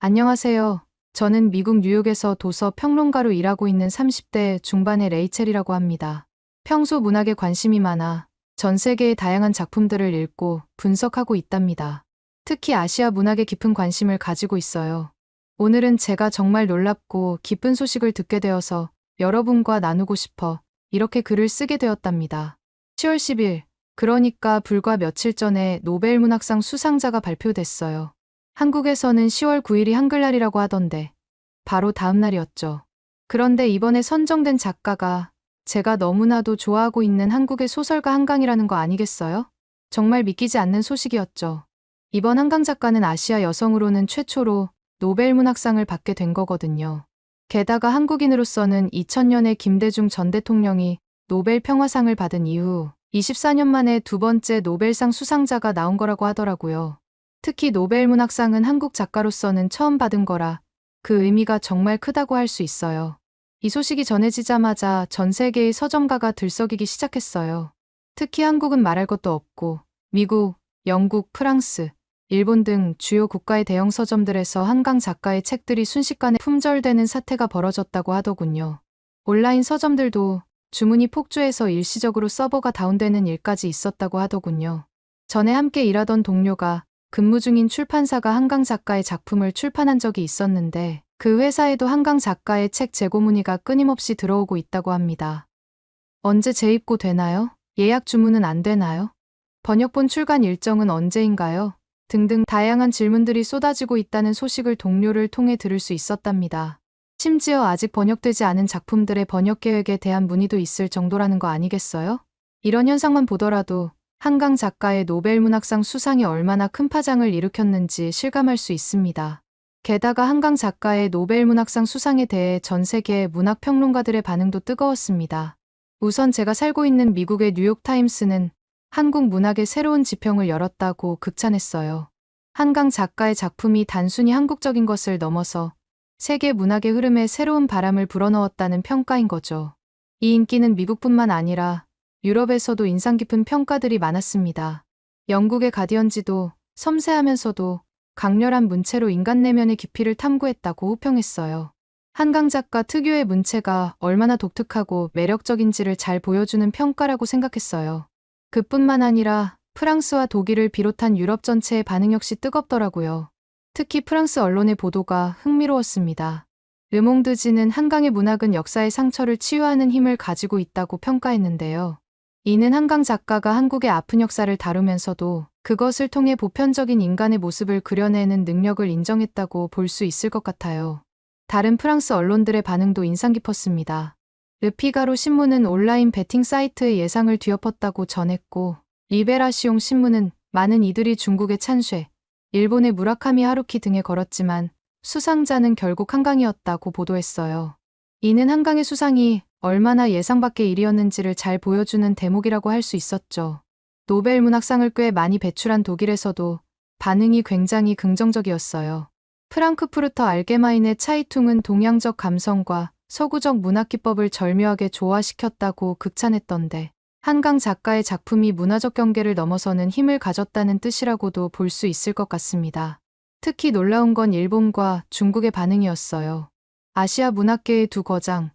안녕하세요. 저는 미국 뉴욕에서 도서 평론가로 일하고 있는 30대 중반의 레이첼이라고 합니다. 평소 문학에 관심이 많아 전 세계의 다양한 작품들을 읽고 분석하고 있답니다. 특히 아시아 문학에 깊은 관심을 가지고 있어요. 오늘은 제가 정말 놀랍고 기쁜 소식을 듣게 되어서 여러분과 나누고 싶어 이렇게 글을 쓰게 되었답니다. 10월 10일, 그러니까 불과 며칠 전에 노벨 문학상 수상자가 발표됐어요. 한국에서는 10월 9일이 한글날이라고 하던데 바로 다음 날이었죠. 그런데 이번에 선정된 작가가 제가 너무나도 좋아하고 있는 한국의 소설가 한강이라는 거 아니겠어요? 정말 믿기지 않는 소식이었죠. 이번 한강 작가는 아시아 여성으로는 최초로 노벨 문학상을 받게 된 거거든요. 게다가 한국인으로서는 2000년에 김대중 전 대통령이 노벨 평화상을 받은 이후 24년 만에 두 번째 노벨상 수상자가 나온 거라고 하더라고요. 특히 노벨 문학상은 한국 작가로서는 처음 받은 거라 그 의미가 정말 크다고 할 수 있어요. 이 소식이 전해지자마자 전 세계의 서점가가 들썩이기 시작했어요. 특히 한국은 말할 것도 없고 미국, 영국, 프랑스, 일본 등 주요 국가의 대형 서점들에서 한강 작가의 책들이 순식간에 품절되는 사태가 벌어졌다고 하더군요. 온라인 서점들도 주문이 폭주해서 일시적으로 서버가 다운되는 일까지 있었다고 하더군요. 전에 함께 일하던 동료가 근무 중인 출판사가 한강 작가의 작품을 출판한 적이 있었는데 그 회사에도 한강 작가의 책 재고 문의가 끊임없이 들어오고 있다고 합니다. 언제 재입고 되나요? 예약 주문은 안 되나요? 번역본 출간 일정은 언제인가요? 등등 다양한 질문들이 쏟아지고 있다는 소식을 동료를 통해 들을 수 있었답니다. 심지어 아직 번역되지 않은 작품들의 번역 계획에 대한 문의도 있을 정도라는 거 아니겠어요? 이런 현상만 보더라도 한강 작가의 노벨 문학상 수상이 얼마나 큰 파장을 일으켰는지 실감할 수 있습니다. 게다가 한강 작가의 노벨 문학상 수상에 대해 전 세계 문학 평론가들의 반응도 뜨거웠습니다. 우선 제가 살고 있는 미국의 뉴욕타임스는 한국 문학의 새로운 지평을 열었다고 극찬했어요. 한강 작가의 작품이 단순히 한국적인 것을 넘어서 세계 문학의 흐름에 새로운 바람을 불어넣었다는 평가인 거죠. 이 인기는 미국뿐만 아니라 유럽에서도 인상 깊은 평가들이 많았습니다. 영국의 가디언지도 섬세하면서도 강렬한 문체로 인간 내면의 깊이를 탐구했다고 호평했어요. 한강 작가 특유의 문체가 얼마나 독특하고 매력적인지를 잘 보여주는 평가라고 생각했어요. 그뿐만 아니라 프랑스와 독일을 비롯한 유럽 전체의 반응 역시 뜨겁더라고요. 특히 프랑스 언론의 보도가 흥미로웠습니다. 르몽드지는 한강의 문학은 역사의 상처를 치유하는 힘을 가지고 있다고 평가했는데요. 이는 한강 작가가 한국의 아픈 역사를 다루면서도 그것을 통해 보편적인 인간의 모습을 그려내는 능력을 인정했다고 볼 수 있을 것 같아요. 다른 프랑스 언론들의 반응도 인상 깊었습니다. 르피가로 신문은 온라인 베팅 사이트의 예상을 뒤엎었다고 전했고, 리베라시옹 신문은 많은 이들이 중국의 찬쉐, 일본의 무라카미 하루키 등에 걸었지만 수상자는 결국 한강이었다고 보도했어요. 이는 한강의 수상이 얼마나 예상 밖의 일이었는지를 잘 보여주는 대목이라고 할 수 있었죠. 노벨 문학상을 꽤 많이 배출한 독일에서도 반응이 굉장히 긍정적이었어요. 프랑크푸르터 알게마인의 차이퉁은 동양적 감성과 서구적 문학 기법을 절묘하게 조화시켰다고 극찬했던데 한강 작가의 작품이 문화적 경계를 넘어서는 힘을 가졌다는 뜻이라고도 볼 수 있을 것 같습니다. 특히 놀라운 건 일본과 중국의 반응이었어요. 아시아 문학계의 두 거장,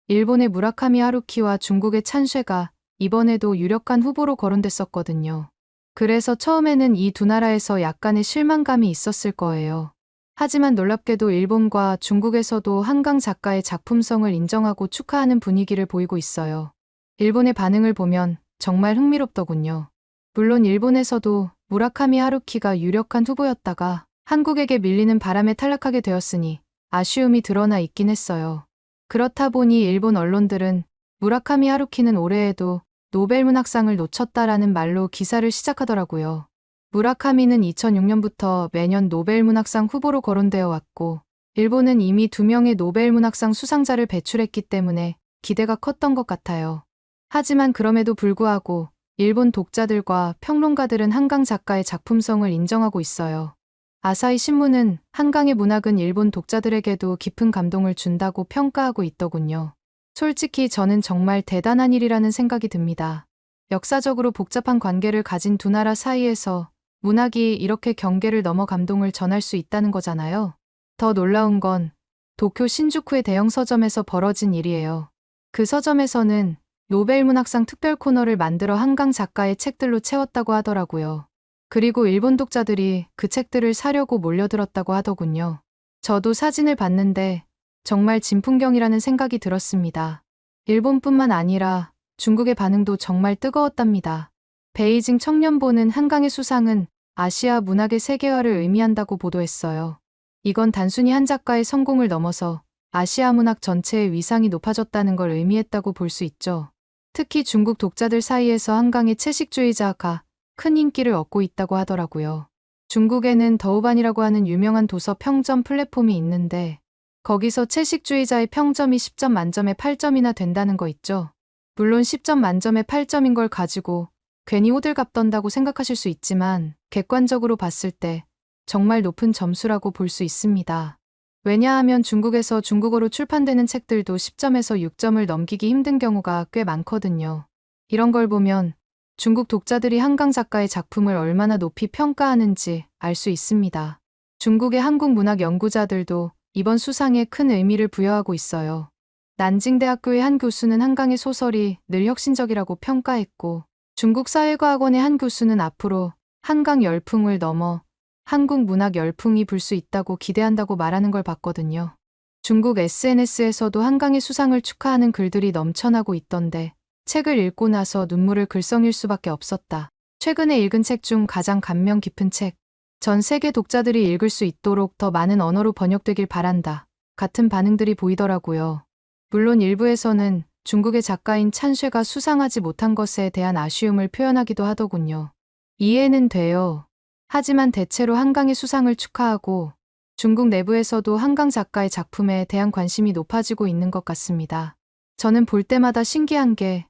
일본의 무라카미 하루키와 중국의 찬쉐가 이번에도 유력한 후보로 거론됐었거든요. 그래서 처음에는 이 두 나라에서 약간의 실망감이 있었을 거예요. 하지만 놀랍게도 일본과 중국에서도 한강 작가의 작품성을 인정하고 축하하는 분위기를 보이고 있어요. 일본의 반응을 보면 정말 흥미롭더군요. 물론 일본에서도 무라카미 하루키가 유력한 후보였다가 한국에게 밀리는 바람에 탈락하게 되었으니 아쉬움이 드러나 있긴 했어요. 그렇다 보니 일본 언론들은 무라카미 하루키는 올해에도 노벨 문학상을 놓쳤다라는 말로 기사를 시작하더라고요. 무라카미는 2006년부터 매년 노벨 문학상 후보로 거론되어 왔고, 일본은 이미 2명의 노벨 문학상 수상자를 배출했기 때문에 기대가 컸던 것 같아요. 하지만 그럼에도 불구하고 일본 독자들과 평론가들은 한강 작가의 작품성을 인정하고 있어요. 아사히 신문은 한강의 문학은 일본 독자들에게도 깊은 감동을 준다고 평가하고 있더군요. 솔직히 저는 정말 대단한 일이라는 생각이 듭니다. 역사적으로 복잡한 관계를 가진 두 나라 사이에서 문학이 이렇게 경계를 넘어 감동을 전할 수 있다는 거잖아요. 더 놀라운 건 도쿄 신주쿠의 대형 서점에서 벌어진 일이에요. 그 서점에서는 노벨 문학상 특별 코너를 만들어 한강 작가의 책들로 채웠다고 하더라고요. 그리고 일본 독자들이 그 책들을 사려고 몰려들었다고 하더군요. 저도 사진을 봤는데 정말 진풍경이라는 생각이 들었습니다. 일본뿐만 아니라 중국의 반응도 정말 뜨거웠답니다. 베이징 청년보는 한강의 수상은 아시아 문학의 세계화를 의미한다고 보도했어요. 이건 단순히 한 작가의 성공을 넘어서 아시아 문학 전체의 위상이 높아졌다는 걸 의미했다고 볼 수 있죠. 특히 중국 독자들 사이에서 한강의 채식주의자가 큰 인기를 얻고 있다고 하더라고요. 중국에는 더우반이라고 하는 유명한 도서 평점 플랫폼이 있는데 거기서 채식주의자의 평점이 10점 만점에 8점이나 된다는 거 있죠. 물론 10점 만점에 8점인 걸 가지고 괜히 호들갑 떤다고 생각하실 수 있지만 객관적으로 봤을 때 정말 높은 점수라고 볼 수 있습니다. 왜냐하면 중국에서 중국어로 출판되는 책들도 10점에서 6점을 넘기기 힘든 경우가 꽤 많거든요. 이런 걸 보면 중국 독자들이 한강 작가의 작품을 얼마나 높이 평가하는지 알 수 있습니다. 중국의 한국 문학 연구자들도 이번 수상에 큰 의미를 부여하고 있어요. 난징대학교의 한 교수는 한강의 소설이 늘 혁신적이라고 평가했고 중국 사회과학원의 한 교수는 앞으로 한강 열풍을 넘어 한국 문학 열풍이 불 수 있다고 기대한다고 말하는 걸 봤거든요. 중국 SNS에서도 한강의 수상을 축하하는 글들이 넘쳐나고 있던데 책을 읽고 나서 눈물을 글썽일 수밖에 없었다. 최근에 읽은 책 중 가장 감명 깊은 책. 전 세계 독자들이 읽을 수 있도록 더 많은 언어로 번역되길 바란다. 같은 반응들이 보이더라고요. 물론 일부에서는 중국의 작가인 찬쉐가 수상하지 못한 것에 대한 아쉬움을 표현하기도 하더군요. 이해는 돼요. 하지만 대체로 한강의 수상을 축하하고 중국 내부에서도 한강 작가의 작품에 대한 관심이 높아지고 있는 것 같습니다. 저는 볼 때마다 신기한 게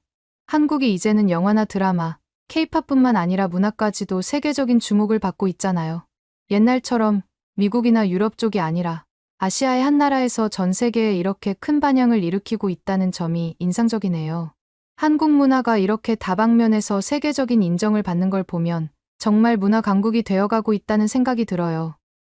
한국이 이제는 영화나 드라마, K-팝뿐만 아니라 문학까지도 세계적인 주목을 받고 있잖아요. 옛날처럼 미국이나 유럽 쪽이 아니라 아시아의 한 나라에서 전 세계에 이렇게 큰 반향을 일으키고 있다는 점이 인상적이네요. 한국 문화가 이렇게 다방면에서 세계적인 인정을 받는 걸 보면 정말 문화 강국이 되어가고 있다는 생각이 들어요.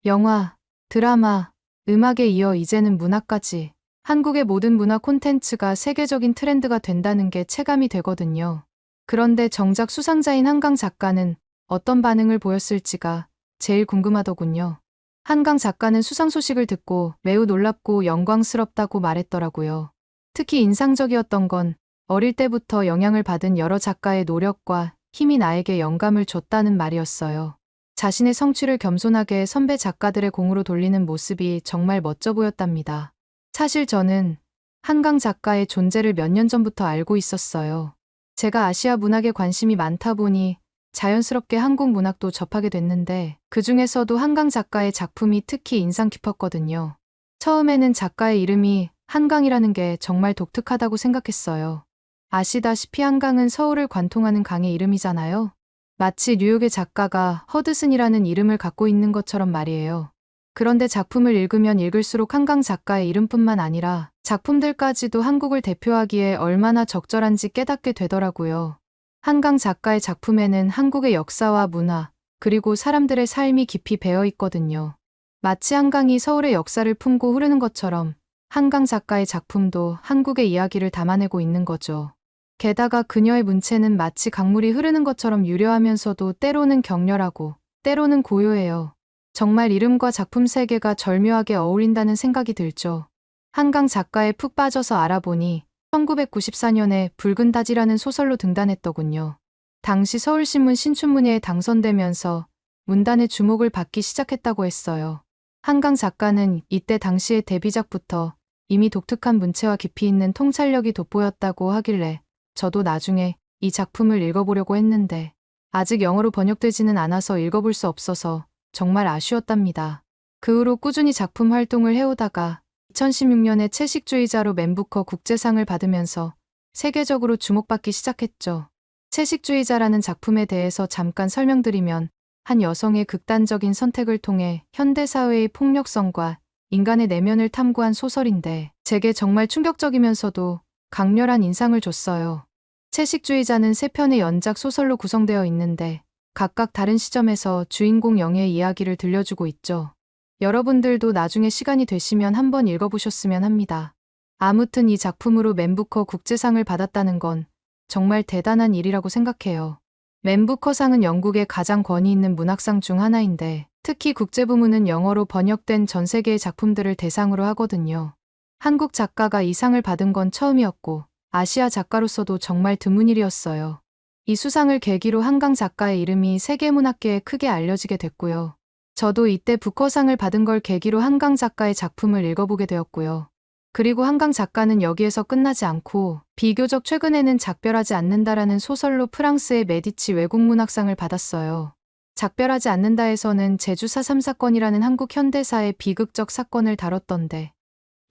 영화, 드라마, 음악에 이어 이제는 문학까지 한국의 모든 문화 콘텐츠가 세계적인 트렌드가 된다는 게 체감이 되거든요. 그런데 정작 수상자인 한강 작가는 어떤 반응을 보였을지가 제일 궁금하더군요. 한강 작가는 수상 소식을 듣고 매우 놀랍고 영광스럽다고 말했더라고요. 특히 인상적이었던 건 어릴 때부터 영향을 받은 여러 작가의 노력과 힘이 나에게 영감을 줬다는 말이었어요. 자신의 성취를 겸손하게 선배 작가들의 공으로 돌리는 모습이 정말 멋져 보였답니다. 사실 저는 한강 작가의 존재를 몇 년 전부터 알고 있었어요. 제가 아시아 문학에 관심이 많다 보니 자연스럽게 한국 문학도 접하게 됐는데 그 중에서도 한강 작가의 작품이 특히 인상 깊었거든요. 처음에는 작가의 이름이 한강이라는 게 정말 독특하다고 생각했어요. 아시다시피 한강은 서울을 관통하는 강의 이름이잖아요. 마치 뉴욕의 작가가 허드슨이라는 이름을 갖고 있는 것처럼 말이에요. 그런데 작품을 읽으면 읽을수록 한강 작가의 이름뿐만 아니라 작품들까지도 한국을 대표하기에 얼마나 적절한지 깨닫게 되더라고요. 한강 작가의 작품에는 한국의 역사와 문화, 그리고 사람들의 삶이 깊이 배어 있거든요. 마치 한강이 서울의 역사를 품고 흐르는 것처럼 한강 작가의 작품도 한국의 이야기를 담아내고 있는 거죠. 게다가 그녀의 문체는 마치 강물이 흐르는 것처럼 유려하면서도 때로는 격렬하고 때로는 고요해요. 정말 이름과 작품 세계가 절묘하게 어울린다는 생각이 들죠. 한강 작가에 푹 빠져서 알아보니 1994년에 붉은 다지라는 소설로 등단했더군요. 당시 서울신문 신춘문예에 당선되면서 문단의 주목을 받기 시작했다고 했어요. 한강 작가는 이때 당시의 데뷔작부터 이미 독특한 문체와 깊이 있는 통찰력이 돋보였다고 하길래 저도 나중에 이 작품을 읽어보려고 했는데 아직 영어로 번역되지는 않아서 읽어볼 수 없어서 정말 아쉬웠답니다. 그 후로 꾸준히 작품 활동을 해오다가 2016년에 채식주의자로 맨부커 국제상을 받으면서 세계적으로 주목받기 시작했죠. 채식주의자라는 작품에 대해서 잠깐 설명드리면 한 여성의 극단적인 선택을 통해 현대사회의 폭력성과 인간의 내면을 탐구한 소설인데 제게 정말 충격적이면서도 강렬한 인상을 줬어요. 채식주의자는 3편의 연작 소설로 구성되어 있는데 각각 다른 시점에서 주인공 영애의 이야기를 들려주고 있죠. 여러분들도 나중에 시간이 되시면 한번 읽어보셨으면 합니다. 아무튼 이 작품으로 맨부커 국제상을 받았다는 건 정말 대단한 일이라고 생각해요. 맨부커상은 영국의 가장 권위 있는 문학상 중 하나인데 특히 국제부문은 영어로 번역된 전 세계의 작품들을 대상으로 하거든요. 한국 작가가 이 상을 받은 건 처음이었고 아시아 작가로서도 정말 드문 일이었어요. 이 수상을 계기로 한강 작가의 이름이 세계문학계에 크게 알려지게 됐고요. 저도 이때 부커상을 받은 걸 계기로 한강 작가의 작품을 읽어보게 되었고요. 그리고 한강 작가는 여기에서 끝나지 않고 비교적 최근에는 작별하지 않는다라는 소설로 프랑스의 메디치 외국문학상을 받았어요. 작별하지 않는다에서는 제주 4.3 사건이라는 한국 현대사의 비극적 사건을 다뤘던데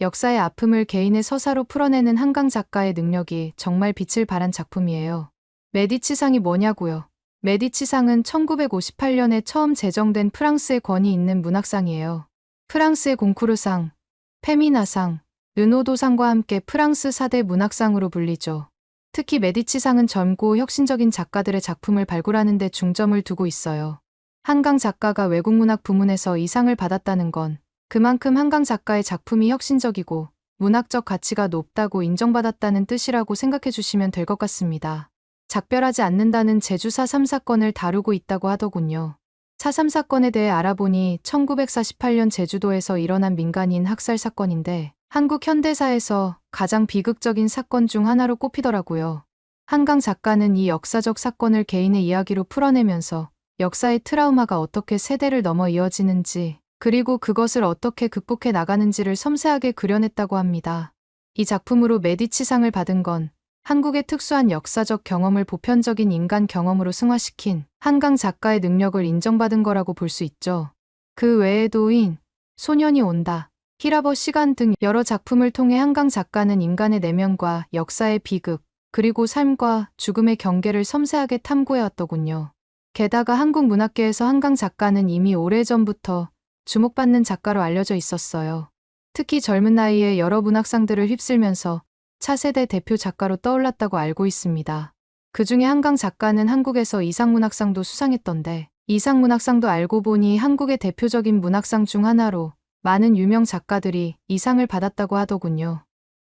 역사의 아픔을 개인의 서사로 풀어내는 한강 작가의 능력이 정말 빛을 발한 작품이에요. 메디치상이 뭐냐고요? 메디치상은 1958년에 처음 제정된 프랑스의 권위 있는 문학상이에요. 프랑스의 공쿠르상, 페미나상, 르노도상과 함께 프랑스 4대 문학상으로 불리죠. 특히 메디치상은 젊고 혁신적인 작가들의 작품을 발굴하는 데 중점을 두고 있어요. 한강 작가가 외국문학 부문에서 이 상을 받았다는 건 그만큼 한강 작가의 작품이 혁신적이고 문학적 가치가 높다고 인정받았다는 뜻이라고 생각해 주시면 될 것 같습니다. 작별하지 않는다는 제주 4.3 사건을 다루고 있다고 하더군요. 4.3 사건에 대해 알아보니 1948년 제주도에서 일어난 민간인 학살 사건인데 한국 현대사에서 가장 비극적인 사건 중 하나로 꼽히더라고요. 한강 작가는 이 역사적 사건을 개인의 이야기로 풀어내면서 역사의 트라우마가 어떻게 세대를 넘어 이어지는지 그리고 그것을 어떻게 극복해 나가는지를 섬세하게 그려냈다고 합니다. 이 작품으로 메디치상을 받은 건 한국의 특수한 역사적 경험을 보편적인 인간 경험으로 승화시킨 한강 작가의 능력을 인정받은 거라고 볼 수 있죠. 그 외에도 인, 소년이 온다, 히라버 시간 등 여러 작품을 통해 한강 작가는 인간의 내면과 역사의 비극, 그리고 삶과 죽음의 경계를 섬세하게 탐구해왔더군요. 게다가 한국 문학계에서 한강 작가는 이미 오래전부터 주목받는 작가로 알려져 있었어요. 특히 젊은 나이에 여러 문학상들을 휩쓸면서 차세대 대표 작가로 떠올랐다고 알고 있습니다. 그중에 한강 작가는 한국에서 이상문학상도 수상했던데 이상문학상도 알고 보니 한국의 대표적인 문학상 중 하나로 많은 유명 작가들이 이 상을 받았다고 하더군요.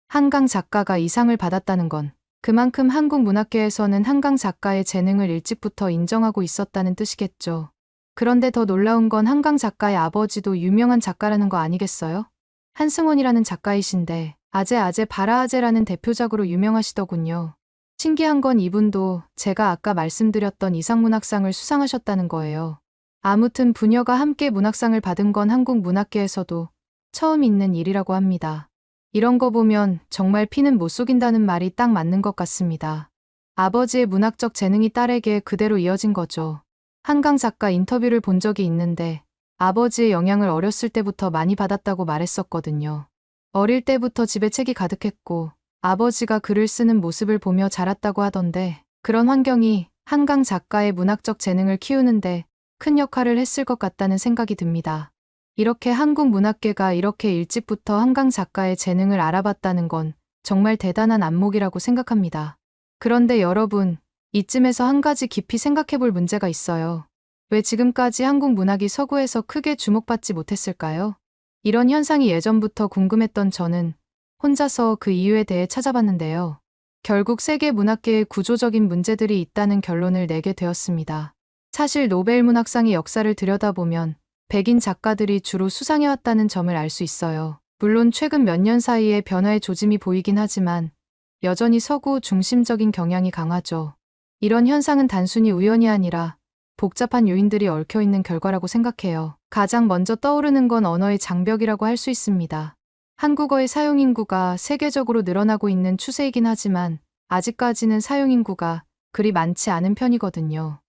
한강 작가가 이 상을 받았다는 건 그만큼 한국 문학계에서는 한강 작가의 재능을 일찍부터 인정하고 있었다는 뜻이겠죠. 그런데 더 놀라운 건 한강 작가의 아버지도 유명한 작가라는 거 아니겠어요? 한승원이라는 작가이신데 아제 바라아제라는 대표작으로 유명하시더군요. 신기한 건 이분도 제가 아까 말씀드렸던 이상문학상을 수상하셨다는 거예요. 아무튼 부녀가 함께 문학상을 받은 건 한국 문학계에서도 처음 있는 일이라고 합니다. 이런 거 보면 정말 피는 못 속인다는 말이 딱 맞는 것 같습니다. 아버지의 문학적 재능이 딸에게 그대로 이어진 거죠. 한강 작가 인터뷰를 본 적이 있는데 아버지의 영향을 어렸을 때부터 많이 받았다고 말했었거든요. 어릴 때부터 집에 책이 가득했고 아버지가 글을 쓰는 모습을 보며 자랐다고 하던데 그런 환경이 한강 작가의 문학적 재능을 키우는데 큰 역할을 했을 것 같다는 생각이 듭니다. 이렇게 한국 문학계가 이렇게 일찍부터 한강 작가의 재능을 알아봤다는 건 정말 대단한 안목이라고 생각합니다. 그런데 여러분, 이쯤에서 한 가지 깊이 생각해 볼 문제가 있어요. 왜 지금까지 한국 문학이 서구에서 크게 주목받지 못했을까요? 이런 현상이 예전부터 궁금했던 저는 혼자서 그 이유에 대해 찾아봤는데요. 결국 세계 문학계에 구조적인 문제들이 있다는 결론을 내게 되었습니다. 사실 노벨 문학상의 역사를 들여다보면 백인 작가들이 주로 수상해왔다는 점을 알 수 있어요. 물론 최근 몇 년 사이에 변화의 조짐이 보이긴 하지만 여전히 서구 중심적인 경향이 강하죠. 이런 현상은 단순히 우연이 아니라 복잡한 요인들이 얽혀있는 결과라고 생각해요. 가장 먼저 떠오르는 건 언어의 장벽이라고 할 수 있습니다. 한국어의 사용인구가 세계적으로 늘어나고 있는 추세이긴 하지만 아직까지는 사용인구가 그리 많지 않은 편이거든요.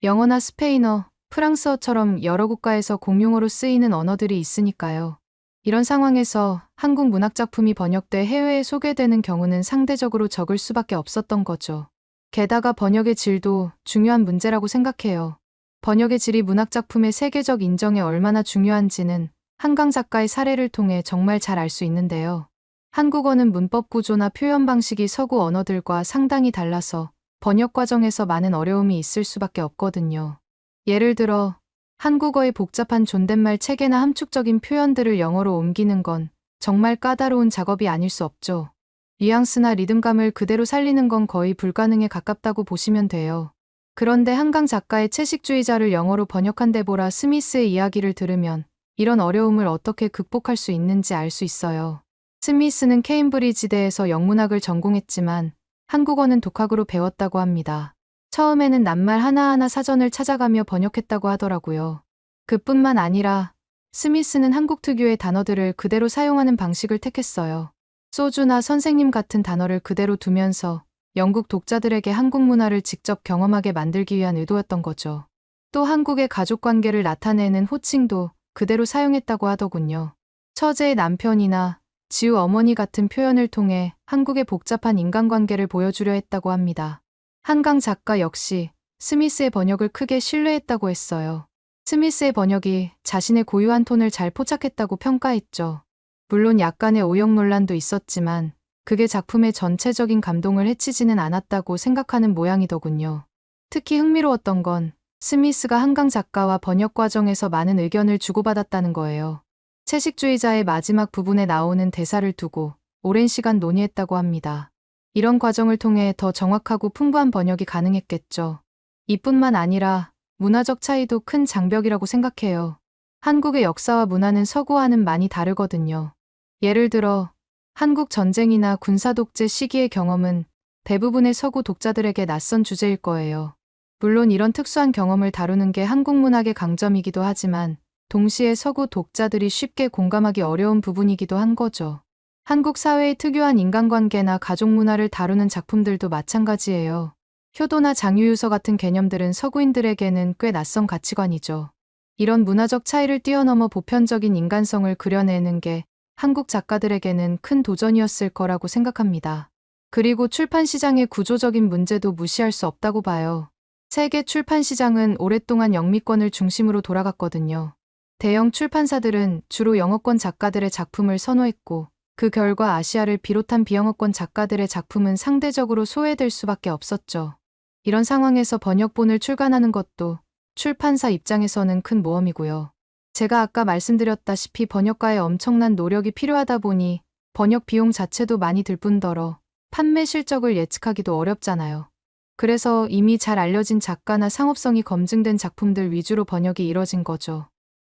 영어나 스페인어, 프랑스어처럼 여러 국가에서 공용어로 쓰이는 언어들이 있으니까요. 이런 상황에서 한국 문학작품이 번역돼 해외에 소개되는 경우는 상대적으로 적을 수밖에 없었던 거죠. 게다가 번역의 질도 중요한 문제라고 생각해요. 번역의 질이 문학작품의 세계적 인정에 얼마나 중요한지는 한강 작가의 사례를 통해 정말 잘 알 수 있는데요. 한국어는 문법 구조나 표현 방식이 서구 언어들과 상당히 달라서 번역 과정에서 많은 어려움이 있을 수밖에 없거든요. 예를 들어 한국어의 복잡한 존댓말 체계나 함축적인 표현들을 영어로 옮기는 건 정말 까다로운 작업이 아닐 수 없죠. 뉘앙스나 리듬감을 그대로 살리는 건 거의 불가능에 가깝다고 보시면 돼요. 그런데 한강 작가의 채식주의자를 영어로 번역한 데보라 스미스의 이야기를 들으면 이런 어려움을 어떻게 극복할 수 있는지 알 수 있어요. 스미스는 케임브리지대에서 영문학을 전공했지만 한국어는 독학으로 배웠다고 합니다. 처음에는 낱말 하나하나 사전을 찾아가며 번역했다고 하더라고요. 그뿐만 아니라 스미스는 한국 특유의 단어들을 그대로 사용하는 방식을 택했어요. 소주나 선생님 같은 단어를 그대로 두면서 영국 독자들에게 한국 문화를 직접 경험하게 만들기 위한 의도였던 거죠. 또 한국의 가족관계를 나타내는 호칭도 그대로 사용했다고 하더군요. 처제의 남편이나 지우 어머니 같은 표현을 통해 한국의 복잡한 인간관계를 보여주려 했다고 합니다. 한강 작가 역시 스미스의 번역을 크게 신뢰했다고 했어요. 스미스의 번역이 자신의 고유한 톤을 잘 포착했다고 평가했죠. 물론 약간의 오역 논란도 있었지만 그게 작품의 전체적인 감동을 해치지는 않았다고 생각하는 모양이더군요. 특히 흥미로웠던 건 스미스가 한강 작가와 번역 과정에서 많은 의견을 주고받았다는 거예요. 채식주의자의 마지막 부분에 나오는 대사를 두고 오랜 시간 논의했다고 합니다. 이런 과정을 통해 더 정확하고 풍부한 번역이 가능했겠죠. 이뿐만 아니라 문화적 차이도 큰 장벽이라고 생각해요. 한국의 역사와 문화는 서구와는 많이 다르거든요. 예를 들어 한국 전쟁이나 군사 독재 시기의 경험은 대부분의 서구 독자들에게 낯선 주제일 거예요. 물론 이런 특수한 경험을 다루는 게 한국 문학의 강점이기도 하지만 동시에 서구 독자들이 쉽게 공감하기 어려운 부분이기도 한 거죠. 한국 사회의 특유한 인간관계나 가족 문화를 다루는 작품들도 마찬가지예요. 효도나 장유유서 같은 개념들은 서구인들에게는 꽤 낯선 가치관이죠. 이런 문화적 차이를 뛰어넘어 보편적인 인간성을 그려내는 게 한국 작가들에게는 큰 도전이었을 거라고 생각합니다. 그리고 출판 시장의 구조적인 문제도 무시할 수 없다고 봐요. 세계 출판 시장은 오랫동안 영미권을 중심으로 돌아갔거든요. 대형 출판사들은 주로 영어권 작가들의 작품을 선호했고 그 결과 아시아를 비롯한 비영어권 작가들의 작품은 상대적으로 소외될 수밖에 없었죠. 이런 상황에서 번역본을 출간하는 것도 출판사 입장에서는 큰 모험이고요. 제가 아까 말씀드렸다시피 번역가의 엄청난 노력이 필요하다 보니 번역 비용 자체도 많이 들 뿐더러 판매 실적을 예측하기도 어렵잖아요. 그래서 이미 잘 알려진 작가나 상업성이 검증된 작품들 위주로 번역이 이뤄진 거죠.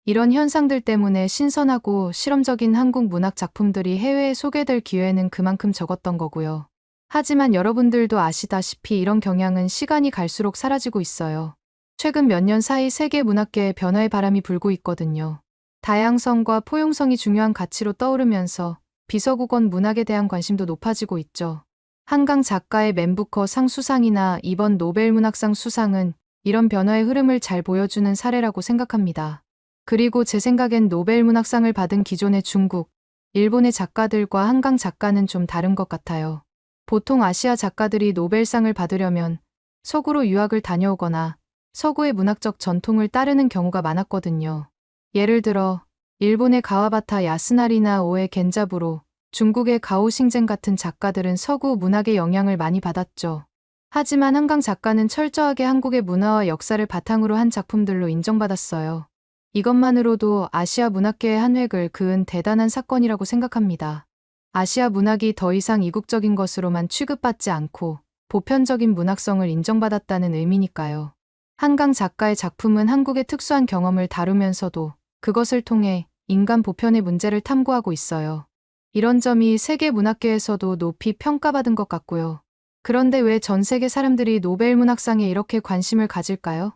이런 현상들 때문에 신선하고 실험적인 한국 문학 작품들이 해외에 소개될 기회는 그만큼 적었던 거고요. 하지만 여러분들도 아시다시피 이런 경향은 시간이 갈수록 사라지고 있어요. 최근 몇 년 사이 세계 문학계에 변화의 바람이 불고 있거든요. 다양성과 포용성이 중요한 가치로 떠오르면서 비서구권 문학에 대한 관심도 높아지고 있죠. 한강 작가의 맨부커 상 수상이나 이번 노벨 문학상 수상은 이런 변화의 흐름을 잘 보여주는 사례라고 생각합니다. 그리고 제 생각엔 노벨 문학상을 받은 기존의 중국, 일본의 작가들과 한강 작가는 좀 다른 것 같아요. 보통 아시아 작가들이 노벨상을 받으려면 서구로 유학을 다녀오거나 서구의 문학적 전통을 따르는 경우가 많았거든요. 예를 들어 일본의 가와바타 야스나리나 오에 겐자부로, 중국의 가오싱젠 같은 작가들은 서구 문학의 영향을 많이 받았죠. 하지만 한강 작가는 철저하게 한국의 문화와 역사를 바탕으로 한 작품들로 인정받았어요. 이것만으로도 아시아 문학계의 한 획을 그은 대단한 사건이라고 생각합니다. 아시아 문학이 더 이상 이국적인 것으로만 취급받지 않고 보편적인 문학성을 인정받았다는 의미니까요. 한강 작가의 작품은 한국의 특수한 경험을 다루면서도 그것을 통해 인간 보편의 문제를 탐구하고 있어요. 이런 점이 세계 문학계에서도 높이 평가받은 것 같고요. 그런데 왜 전 세계 사람들이 노벨 문학상에 이렇게 관심을 가질까요?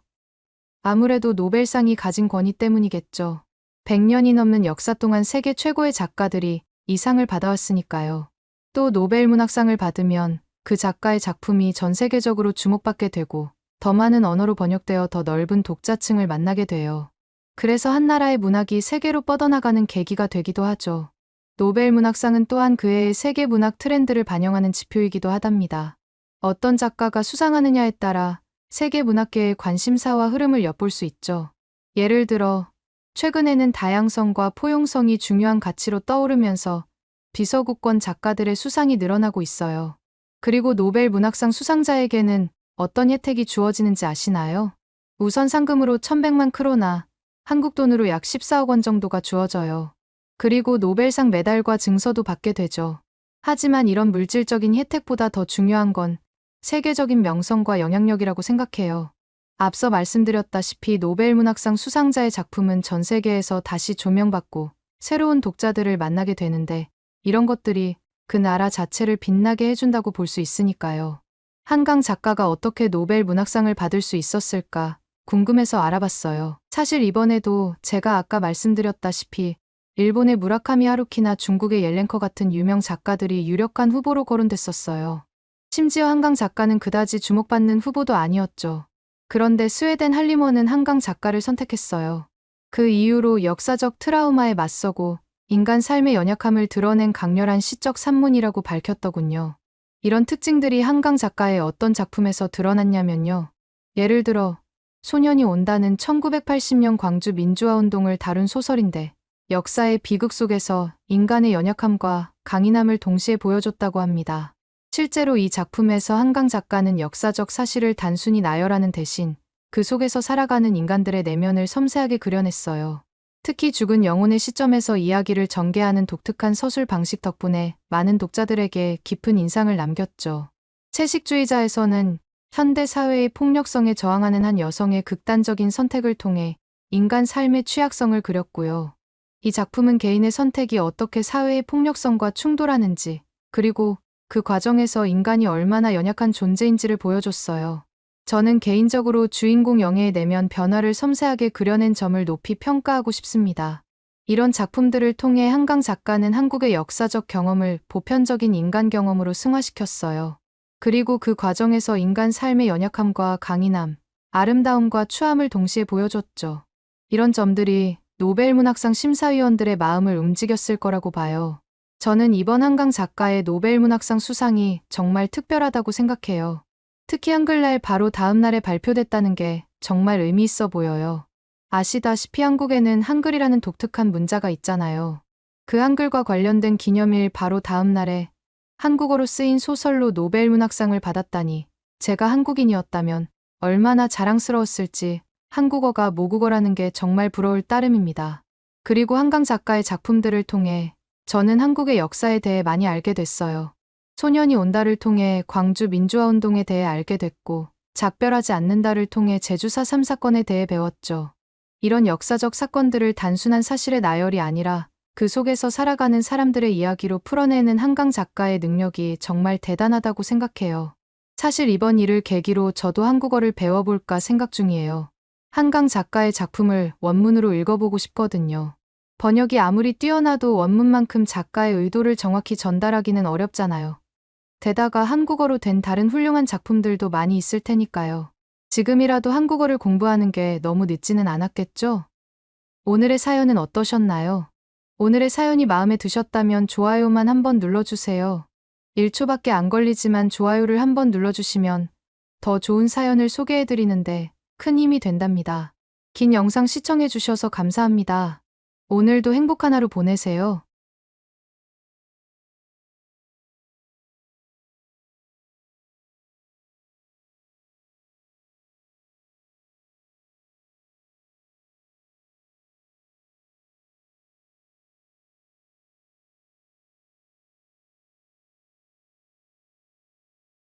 아무래도 노벨상이 가진 권위 때문이겠죠. 100년이 넘는 역사 동안 세계 최고의 작가들이 이 상을 받아왔으니까요. 또 노벨 문학상을 받으면 그 작가의 작품이 전 세계적으로 주목받게 되고 더 많은 언어로 번역되어 더 넓은 독자층을 만나게 돼요. 그래서 한 나라의 문학이 세계로 뻗어나가는 계기가 되기도 하죠. 노벨 문학상은 또한 그 해의 세계 문학 트렌드를 반영하는 지표이기도 하답니다. 어떤 작가가 수상하느냐에 따라 세계 문학계의 관심사와 흐름을 엿볼 수 있죠. 예를 들어 최근에는 다양성과 포용성이 중요한 가치로 떠오르면서 비서구권 작가들의 수상이 늘어나고 있어요. 그리고 노벨 문학상 수상자에게는 어떤 혜택이 주어지는지 아시나요? 우선 상금으로 1100만 크로나, 한국 돈으로 약 14억 원 정도가 주어져요. 그리고 노벨상 메달과 증서도 받게 되죠. 하지만 이런 물질적인 혜택보다 더 중요한 건 세계적인 명성과 영향력이라고 생각해요. 앞서 말씀드렸다시피 노벨 문학상 수상자의 작품은 전 세계에서 다시 조명받고 새로운 독자들을 만나게 되는데 이런 것들이 그 나라 자체를 빛나게 해준다고 볼 수 있으니까요. 한강 작가가 어떻게 노벨 문학상을 받을 수 있었을까 궁금해서 알아봤어요. 사실 이번에도 제가 아까 말씀드렸다시피 일본의 무라카미 하루키나 중국의 옐렌커 같은 유명 작가들이 유력한 후보로 거론됐었어요. 심지어 한강 작가는 그다지 주목받는 후보도 아니었죠. 그런데 스웨덴 할리먼은 한강 작가를 선택했어요. 그 이유로 역사적 트라우마에 맞서고 인간 삶의 연약함을 드러낸 강렬한 시적 산문이라고 밝혔더군요. 이런 특징들이 한강 작가의 어떤 작품에서 드러났냐면요. 예를 들어 소년이 온다는 1980년 광주 민주화운동을 다룬 소설인데 역사의 비극 속에서 인간의 연약함과 강인함을 동시에 보여줬다고 합니다. 실제로 이 작품에서 한강 작가는 역사적 사실을 단순히 나열하는 대신 그 속에서 살아가는 인간들의 내면을 섬세하게 그려냈어요. 특히 죽은 영혼의 시점에서 이야기를 전개하는 독특한 서술 방식 덕분에 많은 독자들에게 깊은 인상을 남겼죠. 채식주의자에서는 현대 사회의 폭력성에 저항하는 한 여성의 극단적인 선택을 통해 인간 삶의 취약성을 그렸고요. 이 작품은 개인의 선택이 어떻게 사회의 폭력성과 충돌하는지, 그리고 그 과정에서 인간이 얼마나 연약한 존재인지를 보여줬어요. 저는 개인적으로 주인공 영예의 내면 변화를 섬세하게 그려낸 점을 높이 평가하고 싶습니다. 이런 작품들을 통해 한강 작가는 한국의 역사적 경험을 보편적인 인간 경험으로 승화시켰어요. 그리고 그 과정에서 인간 삶의 연약함과 강인함, 아름다움과 추함을 동시에 보여줬죠. 이런 점들이 노벨 문학상 심사위원들의 마음을 움직였을 거라고 봐요. 저는 이번 한강 작가의 노벨 문학상 수상이 정말 특별하다고 생각해요. 특히 한글날 바로 다음 날에 발표됐다는 게 정말 의미 있어 보여요. 아시다시피 한국에는 한글이라는 독특한 문자가 있잖아요. 그 한글과 관련된 기념일 바로 다음 날에 한국어로 쓰인 소설로 노벨 문학상을 받았다니 제가 한국인이었다면 얼마나 자랑스러웠을지 한국어가 모국어라는 게 정말 부러울 따름입니다. 그리고 한강 작가의 작품들을 통해 저는 한국의 역사에 대해 많이 알게 됐어요. 소년이 온다를 통해 광주 민주화운동에 대해 알게 됐고 작별하지 않는다를 통해 제주 4.3 사건에 대해 배웠죠. 이런 역사적 사건들을 단순한 사실의 나열이 아니라 그 속에서 살아가는 사람들의 이야기로 풀어내는 한강 작가의 능력이 정말 대단하다고 생각해요. 사실 이번 일을 계기로 저도 한국어를 배워볼까 생각 중이에요. 한강 작가의 작품을 원문으로 읽어보고 싶거든요. 번역이 아무리 뛰어나도 원문만큼 작가의 의도를 정확히 전달하기는 어렵잖아요. 게다가 한국어로 된 다른 훌륭한 작품들도 많이 있을 테니까요. 지금이라도 한국어를 공부하는 게 너무 늦지는 않았겠죠? 오늘의 사연은 어떠셨나요? 오늘의 사연이 마음에 드셨다면 좋아요만 한번 눌러주세요. 1초밖에 안 걸리지만 좋아요를 한번 눌러주시면 더 좋은 사연을 소개해드리는데 큰 힘이 된답니다. 긴 영상 시청해주셔서 감사합니다. 오늘도 행복한 하루 보내세요.